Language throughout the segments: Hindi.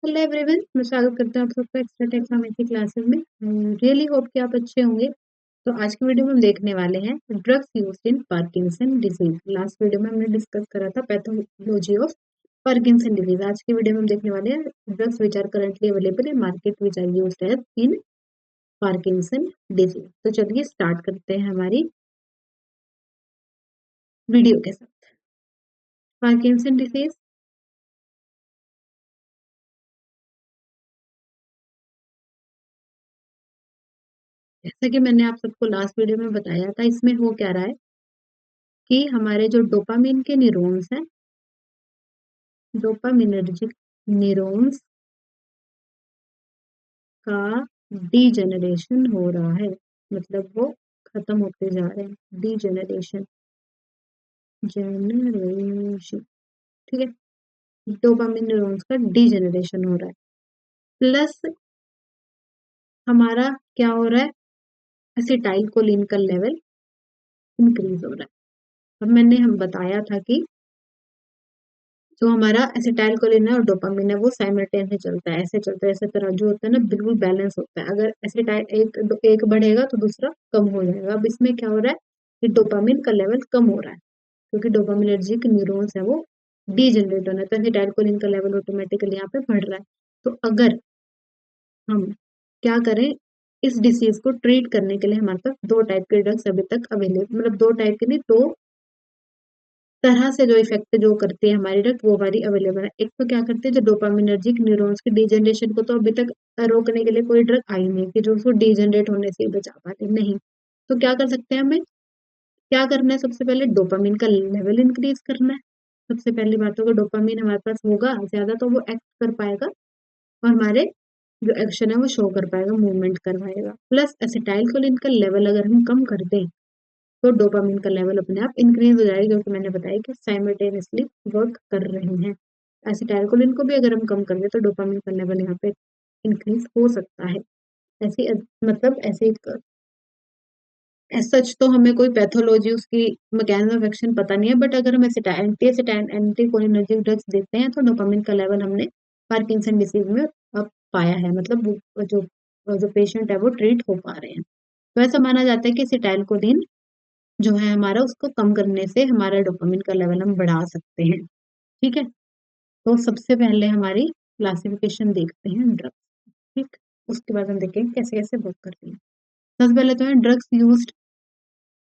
हेलो एवरीवन, मैं स्वागत करता हूँ आप सबका एक्स्ट्रा टेक्नोलॉजी क्लासेस में। रियली होप कि आप अच्छे होंगे। तो आज की वीडियो में हम देखने वाले हैं drugs used in Parkinson disease. Last video में हमने डिस्कस करा था पैथोलॉजी ऑफ पार्किंसन डिजीज। आज की वीडियो में हम देखने वाले हैं drugs which are currently available in market which are used as in Parkinson disease. तो चलिए स्टार्ट करते हैं हमारी वीडियो के साथ। पार्किंसन डिजीज जैसा कि मैंने आप सबको लास्ट वीडियो में बताया था, इसमें हो क्या रहा है कि हमारे जो डोपामिन के न्यूरॉन्स हैं, डोपामिनर्जिक न्यूरॉन्स का डीजेनरेशन हो रहा है। मतलब वो खत्म होते जा रहे हैं। डीजेनरेशन, जेनरेशन, ठीक है। डोपामिन न्यूरॉन्स का डीजेनरेशन हो रहा है। प्लस हमारा क्या हो रहा है, एसिटाइल कोलिन का लेवल इंक्रीज हो रहा है। अब मैंने हम बताया था कि जो हमारा एसिटाइल कोलिन है और डोपामिन है वो साइमल्टेनियसली चलता है। ऐसे चलता है, ऐसे तराजू होता है ना, बिल्कुल बैलेंस होता है। अगर एसिटाइल एक बढ़ेगा तो दूसरा कम हो जाएगा। अब इसमें क्या हो रहा है कि डोपामिन का लेवल कम हो रहा है, क्योंकि डोपामिनर्जिक न्यूरॉन्स है वो डीजनरेट होना है, तो एसिटाइल कोलिन का लेवल ऑटोमेटिकली यहाँ पे बढ़ रहा है। तो अगर हम क्या करें, इस डिसीज को ट्रीट करने के लिए हमारे पास दो टाइप के ड्रग्स अभी तक अवेलेबल, मतलब दो टाइप के नहीं, दो तरह से जो इफेक्ट जो करती है हमारी ड्रग वो हमारी अवेलेबल है। एक तो क्या करते हैं, जो डोपामिनर्जिक न्यूरॉन्स के डीजनरेशन को तो अभी तक रोकने के लिए कोई ड्रग आई नहीं कि जो उसको डीजनरेट होने से बचा पाते, नहीं। तो क्या कर सकते हैं, हमें क्या करना है, सबसे पहले डोपामिन का लेवल इंक्रीज करना है। सबसे पहली बात होगा, डोपामिन हमारे पास होगा ज्यादा तो वो एक्ट कर पाएगा और हमारे जो एक्शन है वो शो कर पाएगा, मूवमेंट करवाएगा। प्लस एसिटाइल कोलिन का लेवल अगर हम कम कर दें तो डोपामिन का लेवल अपने आप इंक्रीज हो जाएगा, क्योंकि मैंने बताया कि साइमल्टेनियसली वर्क कर रहे हैं। एसिटाइलकोलिन को भी अगर हम कम कर दें तो डोपामिन का लेवल यहाँ पे इंक्रीज हो सकता है। ऐसी मतलब ऐसे सच तो हमें कोई पैथोलॉजी उसकी मैकेनिज्म ऑफ एक्शन पता नहीं है, बट अगर हम एंटीकोलिनर्जिक ड्रग्स देते हैं तो डोपामिन का लेवल हमने पार्किंसन डिसीज में अब पाया है। मतलब जो जो पेशेंट है वो ट्रीट हो पा रहे हैं। तो ऐसा माना जाता है कि एसिटाइलकोलिन जो है हमारा, उसको कम करने से हमारा डोपामिन का लेवल हम बढ़ा सकते हैं। ठीक है। तो सबसे पहले हमारी क्लासिफिकेशन देखते हैं ड्रग्स। ठीक। उसके बाद हम देखेंगे कैसे कैसे वर्क करती हैं। सबसे पहले तो है drugs used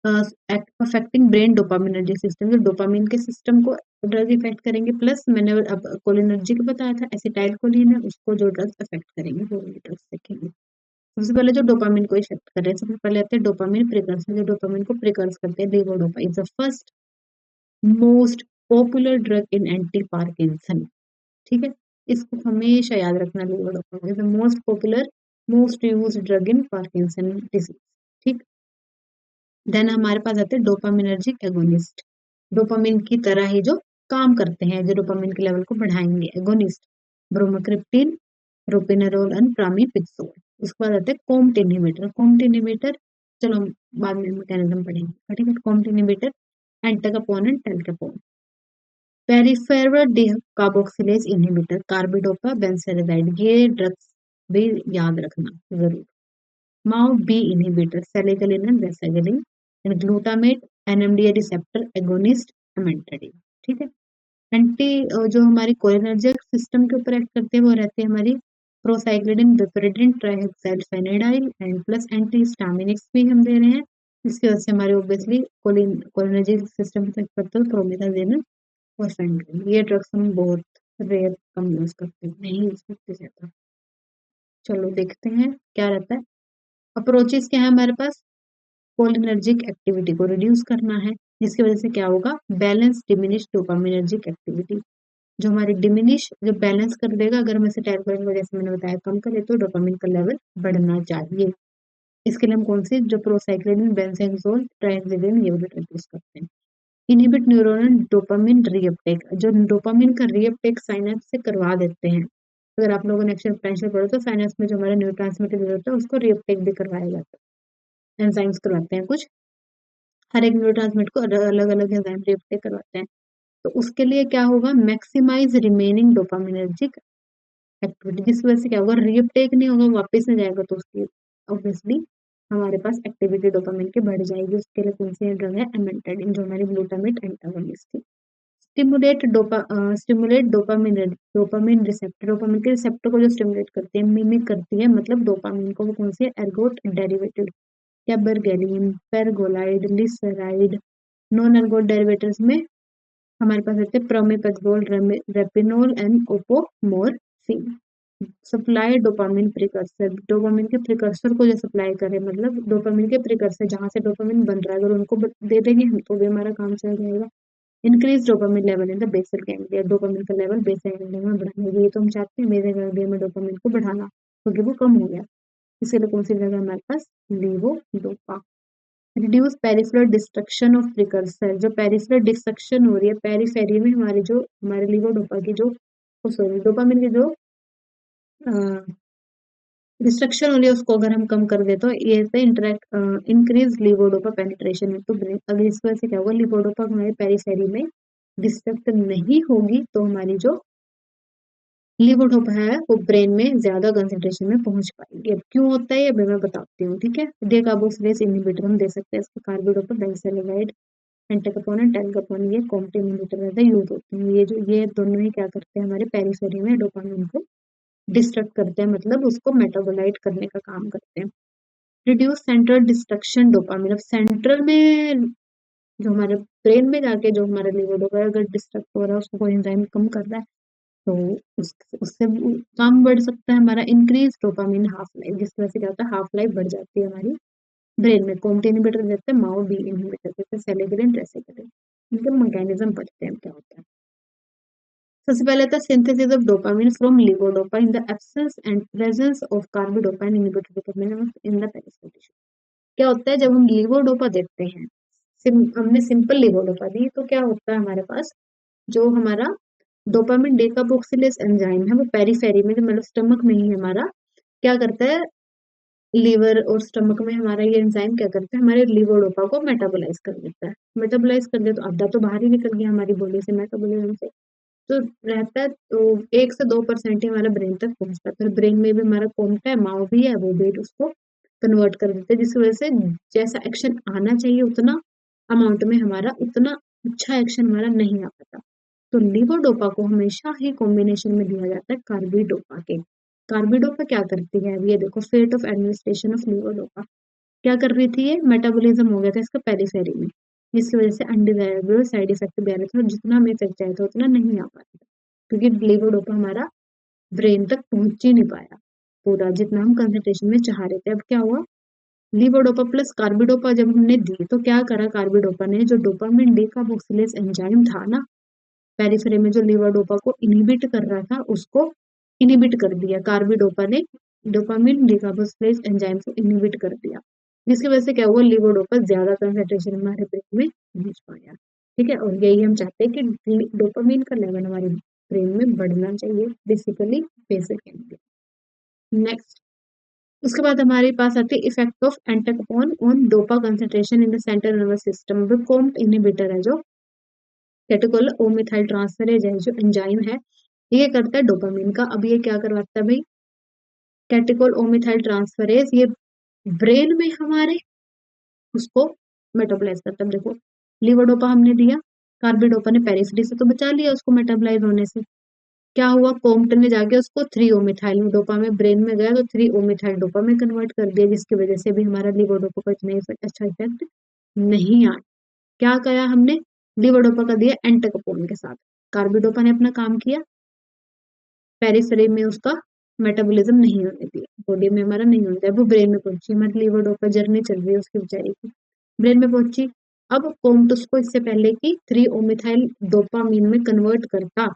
affecting brain dopaminergic system, जो डोपामिन के सिस्टम को ड्रग इफेक्ट करेंगे। प्लस मैंने अब कोलिनर्जिक बताया था, एसिटाइल कोलिन है, उसको जो ड्रग्स अफेक्ट करेंगे वो ड्रग्स देखेंगे। सबसे पहले जो डोपामिन को इफेक्ट कर रहे हैं, सबसे पहले आते हैं डोपामिन प्रिकर्सर, जो डोपामिन को प्रिकर्स करते हैं। Levodopa is the first most popular drug in anti Parkinson. ठीक है। इसको हमेशा याद रखना, levodopa is the most popular most used drug in Parkinson disease. ठीक। देन हमारे पास आते हैं डोपामिनर्जिक एगोनिस्ट, डोपामिन की तरह ही जो काम करते हैं, जो डोपामिन के लेवल को बढ़ाएंगे। Agonist bromocriptine, ropinirole and pramipexole. उसके बाद आते हैं कॉम्ट इनहिबिटर। कॉम्ट इनहिबिटर चलो हम बाद में मैकेनिज्म पढ़ेंगे। ठीक है। COMT inhibitor entacapone and tolcapone. Peripheral carboxylase inhibitor, carbidopa, benserazide, ये ड्रग्स भी याद रखना जरूर। MAO B inhibitor, selegiline and rasagiline, and glutamate, NMDA receptor agonist, amantadine. ठीक है। एंटी जो हमारी कोलिनर्जिक सिस्टम के ऊपर एक्ट करते हैं वो रहते हैं हमारी प्रोसाइक्लिडिन, पिपरिडिन, ट्राइहेक्साइलफेनिडाइल एंड प्लस एंटी हिस्टामिनिक्स भी हम दे रहे हैं। इसकी वजह से हमारे ऑब्वियसली कोलिनर्जिक सिस्टम पे एक्ट करते हैं प्रोमेथाजिन और फेंटानिल। ये ड्रग्स हम बहुत रेयर कम यूज करते हैं, नहीं यूज करते ज्यादा। चलो देखते हैं क्या रहता है। अप्रोचेस क्या है हमारे पास, कोलिनर्जिक एक्टिविटी को रिड्यूस करना है, जिसकी वजह से क्या होगा, बैलेंस डिमिनिश डोपामिनर्जिक एक्टिविटी। जो हमारी डिमिनिश जो बैलेंस कर देगा, अगर हम इसे टाइप जैसे मैंने बताया कम करें तो डोपामिन का लेवल बढ़ना चाहिए। इसके लिए हम कौन सी, जो प्रोसाइक्लिन, बेंसेग्जोल, ट्राइएक्सिलिन, ये वाले ड्रग यूज करते हैं। इनहिबिट न्यूरोनल डोपामिन रीअपटेक, जो डोपामिन का रीअपटेक साइनेप्स से करवा देते हैं। अगर आप लोगों ने एक्शन पोटेंशियल पढ़ा तो साइनेप्स में जो हमारा न्यूरोट्रांसमीटर होता है उसको रीअपटेक भी करवाया जाता है। एंजाइम्स करवाते हैं कुछ, हर एक न्यूरोट्रांसमीटर को अलग अलग एंजाइम रीअपटेक करवाते हैं। तो उसके लिए क्या होगा, मैक्सिमाइज रिमेनिंग डोपामिनर्जिक एक्टिविटी, जिस वजह से क्या होगा, रीअपटेक नहीं होगा, वापस नहीं जाएगा, तो उसकी ऑब्वियसली हमारे पास एक्टिविटी डोपामिन की बढ़ जाएगी। उसके लिए कौन सी ड्रग है, एमेंटाडिन, जो हमारी ग्लूटामेट एंटागोनिस्ट थी। स्टिमुलेट डोपामिन रिसेप्टर, डोपामिन के रिसेप्टर को जो स्टिमुलेट करती है, मिमिक करती है, मतलब डोपामिन को, वो कौन सी है, ergot derivative, cabergoline, pergolide, lisuride. Non ergot derivatives में हमारे पास रहते हैं pramipexole, ropinirole and apomorphine. Supply dopamine precursor, dopamine के प्रिकर्सर को जो सप्लाई करे, मतलब डोपामिन के प्रिकर्सर जहां से डोपामिन बन रहा है, अगर उनको दे देंगे हम तो भी हमारा काम चल जाएगा। Increase dopamine level in the basal ganglia, dopamine का लेवल बेसल गैंग्लिया में बढ़ाने, ये तो हम चाहते हैं बेसल गैंग्लिया में डोपामिन को बढ़ाना, क्योंकि वो कम हो गया। इसीलिए कौन सी जगह हमारे पास, levodopa. Reduce peripheral destruction of precursor, जो पेरिफेरल डिस्ट्रक्शन हो रही है पेरिफेरी में हमारे, जो हमारे लीवोडोपा की जो, सॉरी, डोपामिन की जो डिस्ट्रक्शन हो रही है, उसको अगर हम कम कर दे तो ये इंटरेक्ट इंक्रीज लीवोडोपा पेनिट्रेशन तो ब्रेन, अगर इस वजह से क्या होगा, लीवोडोपा हमारे पेरिफेरी में डिस्ट्रक्ट नहीं होगी, तो हमारी जो लीवोडोपा है वो ब्रेन में ज्यादा कंसेंट्रेशन में पहुंच पाएगी। अब क्यों होता है ये मैं बताती हूँ, ठीक है। डेकार्बोक्सिलेज इनहिबिटर हम दे सकते हैं इसको, कार्बिडोपा, डाइसैलिनाइड, एंटाकोपोन एंड टेलकोपोन, ये कॉम्प्ट इनहिबिटर ज्यादा यूज होते हैं। ये दोनों ही क्या करते हैं, हमारे पेरिफेरी में डोपामिन को डिस्ट्रक्ट करते हैं, मतलब उसको मेटाबोलाइट करने का काम करते हैं। रिड्यूस सेंट्रल डिस्ट्रक्शन डोपामिन, अब सेंट्रल में जो हमारे ब्रेन में जाके जो हमारा लीवोडोपा अगर डिस्ट्रक्ट हो रहा है, उसको कोई एंजाइम कम कर रहा है, तो उससे काम बढ़ सकता है हमारा। इंक्रीज डोपामिन हाफ लाइफ, जिस तरह से क्या होता है, हाफ लाइफ बढ़ जाती है हमारी ब्रेन में। कॉम्ट इनहिबिटर देते हैं, माओ बी इनहिबिटर देते हैं, सेलेग्रिन, रेसेग्रिन, इनके मैकेनिज्म पढ़ते हैं क्या होता है। सबसे पहले था synthesis of dopamine from levodopa in the absence and presence of carbidopa inhibitor dopamine in the peripheral tissue. क्या होता है, जब हम लीवोडोपा देते हैं, हमने सिंपल लीवोडोपा दी, तो क्या होता है हमारे पास, जो हमारा डोपामिन डेकार्बोक्सिलेज एंजाइम है, वो पेरिफेरी में, मतलब स्टमक में ही हमारा क्या करता है, लीवर और स्टमक में हमारा ये एंजाइम क्या करता है, हमारे लीवोडोपा को मेटाबोलाइज कर देता है। मेटाबोलाइज कर दे तो आधा तो बाहर ही निकल गया हमारी बॉडी से मेटाबोलिज्म से, तो रहता है, तो 1 से 2% ही हमारा ब्रेन तक पहुंचता है। फिर ब्रेन में भी हमारा कोमटा है, माओ भी है, वो भी उसको कन्वर्ट कर देते हैं, जिस वजह से जैसा एक्शन आना चाहिए उतना अमाउंट में हमारा उतना अच्छा एक्शन हमारा नहीं आ पाता। तो लीवोडोपा को हमेशा ही कॉम्बिनेशन में दिया जाता है कार्बिडोपा के। कार्बिडोपा क्या करती है, अब ये देखो, fate of administration of levodopa, क्या कर रही थी, ये मेटाबॉलिज्म हो गया था इसका पेरिफेरी में, जिसकी वजह से अनडिजायरेबल साइड इफेक्ट भी आ रहे थे, और जितना हमें इफेक्ट चाहिए था उतना नहीं आ पाता, क्योंकि लीवोडोपा हमारा ब्रेन तक पहुंच ही नहीं पाया पूरा, जितना हम कंसंट्रेशन में चाह रहे थे। अब क्या हुआ, लीवोडोपा प्लस कार्बिडोपा जब हमने दी, तो क्या करा कार्बिडोपा ने, जो डोपामिन डेकार्बोक्सिलेज एंजाइम था ना पेरिफेरी में, जो लीवोडोपा को इनहिबिट कर रहा था, उसको इनहिबिट कर दिया कार्बिडोपा ने, डोपामिन डेकार्बोक्सिलेज एंजाइम को इनहिबिट कर दिया, जिसकी वजह से क्या हुआ, लीवोडोपा ज्यादा कंसंट्रेशन हमारे ब्रेन में पहुंच पाया। ठीक है, और यही हम चाहते हैं कि डोपामिन का लेवल हमारे ब्रेन में बढ़ना चाहिए, बेसिकली बेसिक नेक्स्ट। उसके बाद हमारे पास आती है effect of entacapone on dopa concentration in the central nervous system. COMT inhibitor है जो कैटेकोल ओ मिथाइल ट्रांसफरेज है, जो एंजाइम है, ये करता है डोपामिन का। अब ये क्या करवाता है भाई, कैटेकोल ओ मिथाइल ट्रांसफरेज, ये ब्रेन में हमारे उसको मेटाबोलाइज करता है। देखो, लीवोडोपा हमने दिया, कार्बिडोपा ने पेरिफेरी से तो बचा लिया उसको मेटाबोलाइज होने से, क्या हुआ, कोम्ट ने जाके उसको 3-ओ-मिथाइल डोपा में ब्रेन में गया, तो 3-ओ-मिथाइल डोपा में कन्वर्ट कर दिया, जिसकी वजह से भी हमारा लीवोडोपा को इतना अच्छा इफेक्ट नहीं आया। क्या करा हमने, लीवोडोपा का दिया एंटाकोपोन के साथ, कार्बिडोपा ने अपना काम किया, पेरिफेरी में उसका मेटाबॉलिज्म नहीं होने दिया, बॉडी में हमारा नहीं होता है, वो ब्रेन में पहुंची, हमारी लीवोडोपा जर्नी चल रही है उसकी बेचारी की, ब्रेन में पहुंची। अब कोम्ट उसको इससे पहले की 3-ओ-मिथाइल डोपामीन में कन्वर्ट करता,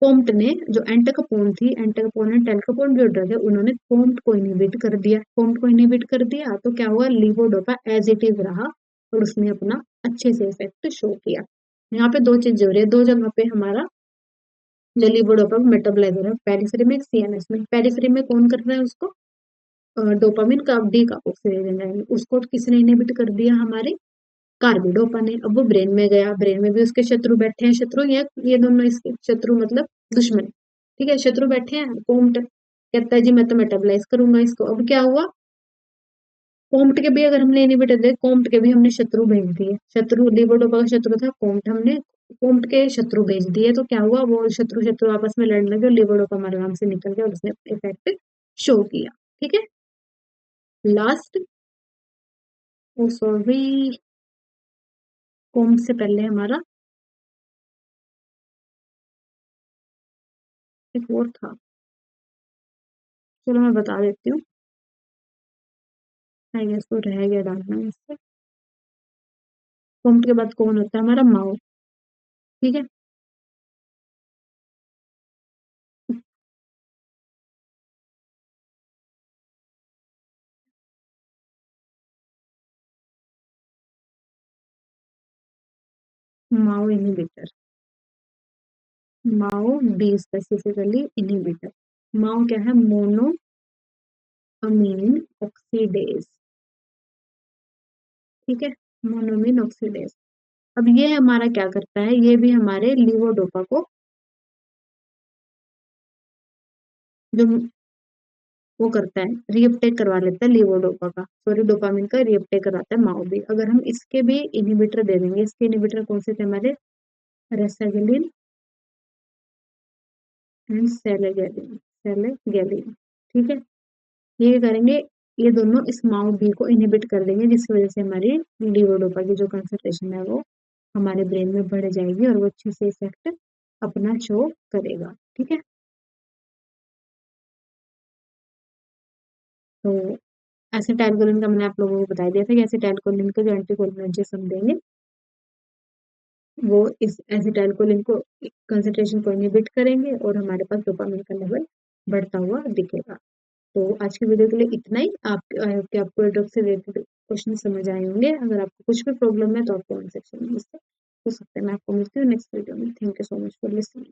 कोम्ट ने, जो एंटाकोपोन थी, एंटाकोपोन एंड टेलकोपोन जो ड्रग है, उन्होंने कोम्ट को इनहिबिट कर दिया, कोम्ट को इनहिबिट कर दिया, तो क्या हुआ, लीवोडोपा एज इट इज रहा, और उसने अपना अच्छे से इफेक्ट शो किया। यहाँ पे दो चीजें हो रही है, दो जगह पे हमारा जो लीवोडोपा मेटाबोलाइज हो रहा है, पेरिफेरी में, सीएनएस में। पेरिफेरी में कौन कर रहा है उसको, डोपामिन का डीकार्बोक्सिलेज एंजाइम, उसको किसने इनहिबिट कर दिया, हमारे कार्बिडोपा ने। अब वो ब्रेन में गया, ब्रेन में भी उसके शत्रु बैठे हैं, शत्रु ये दोनों इसके शत्रु मतलब दुश्मन, ठीक है, शत्रु बैठे हैं, कोम्ट कहता है जी मैं तो मेटाबोलाइज करूंगा इसको। अब क्या हुआ, कोम्ट के भी अगर हमने इनहिबिटर दे, कोम्ट के भी हमने शत्रु भेज दिए, शत्रु लीवोडोपा का शत्रु था कोम्ट, हमने कोम्ट के शत्रु भेज दिए, तो क्या हुआ, वो शत्रु शत्रु आपस में लड़ने लगे और लीवोडोपा हमारे नाम से निकल गया और उसने इफेक्ट शो किया। ठीक है, लास्ट, ओ सॉरी, कोम्ट से पहले हमारा एक और था, चलो मैं बता देती हूँ, आई गेस वो रह गया डालना इससे। कोम्ट के बाद कौन होता है हमारा, माओ। ठीक है, MAO inhibitor, MAO B specifically inhibitor. MAO क्या है, मोनो अमीन ऑक्सीडेज। ठीक है, मोनोमीन ऑक्सीडेज। अब ये हमारा क्या करता है, ये भी हमारे लीवोडोपा को जो वो करता है, रीअपटेक करवा लेता है लीवोडोपा का, सॉरी डोपामिन का रीअपटेक करवाता है माओ भी। अगर हम इसके भी इनहिबिटर दे देंगे, इसके इनहिबिटर कौन से थे हमारे, रेसागिलिन एंड सेलेगेलिन, सेलेगेलिन। ठीक है, ये करेंगे, ये दोनों इस माओ बी को इनहिबिट कर देंगे, जिसकी वजह से हमारी लीवोडोपा की जो कंसंट्रेशन है वो हमारे ब्रेन में बढ़ जाएगी और वो अच्छे से इफेक्ट अपना शो करेगा। ठीक है, तो एसिटाइलकोलिन का मैंने आप लोगों को बता दिया था कि एसिटाइलकोलिन का जो एंटीकोलिनर्जिक हम देंगे, वो इस एसिटाइलकोलिन को कंसंट्रेशन को इनहिबिट करेंगे और हमारे पास डोपामिन का लेवल बढ़ता हुआ दिखेगा। तो आज की वीडियो के लिए इतना ही। आप आई होप कि आपको ड्रग से रिलेटेड क्वेश्चन समझ आए होंगे। अगर आपको कुछ भी प्रॉब्लम है तो आप कमेंट सेक्शन में मुझसे पूछ सकते हैं। मैं आपको मिलती हूँ नेक्स्ट वीडियो में। Thank you so much for listening.